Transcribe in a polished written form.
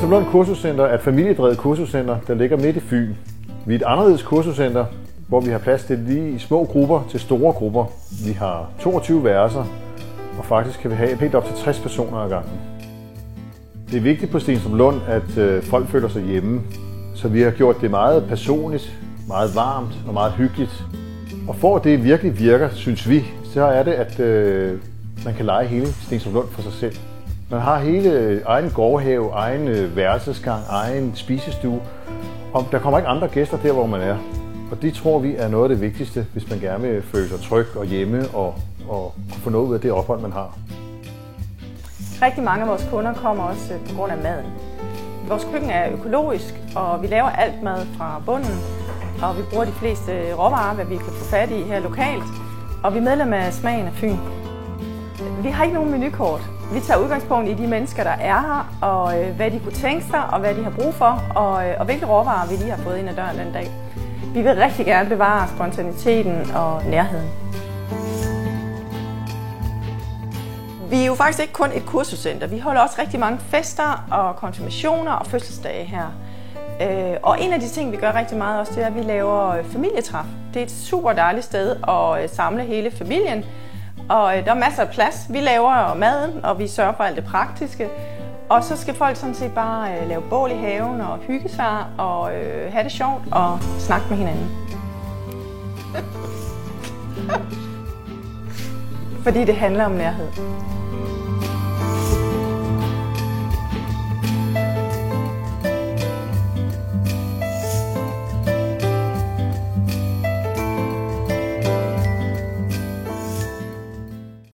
Stenstruplund Kursuscenter er et familiedrevet kursuscenter, der ligger midt i Fyn. Vi er et anderledes kursuscenter, hvor vi har plads til lige i små grupper til store grupper. Vi har 22 værelser, og faktisk kan vi have helt op til 60 personer ad gangen. Det er vigtigt på Stenstruplund, at folk føler sig hjemme, så vi har gjort det meget personligt, meget varmt og meget hyggeligt. Og for at det virkelig virker, synes vi, så er det, at man kan lege hele Stenstruplund for sig selv. Man har hele egen gårdhave, egen værelsesgang, egen spisestue, og der kommer ikke andre gæster der, hvor man er. Og det tror vi er noget af det vigtigste, hvis man gerne vil føle sig tryg og hjemme og få noget ud af det ophold, man har. Rigtig mange af vores kunder kommer også på grund af maden. Vores køkken er økologisk, og vi laver alt mad fra bunden, og vi bruger de fleste råvarer, hvad vi kan få fat i her lokalt, og vi er medlem af Smagen af Fyn. Vi har ikke nogen menukort. Vi tager udgangspunkt i de mennesker, der er her, og hvad de kunne tænke sig, og hvad de har brug for, og hvilke råvarer vi lige har fået ind ad døren den dag. Vi vil rigtig gerne bevare spontaniteten og nærheden. Vi er jo faktisk ikke kun et kursuscenter. Vi holder også rigtig mange fester og konfirmationer og fødselsdage her. Og en af de ting, vi gør rigtig meget også, det er, at vi laver familietræf. Det er et super dejligt sted at samle hele familien. Og der er masser af plads. Vi laver maden, og vi sørger for alt det praktiske. Og så skal folk sådan set bare lave bål i haven og hygge sig og have det sjovt og snakke med hinanden. Fordi det handler om nærhed.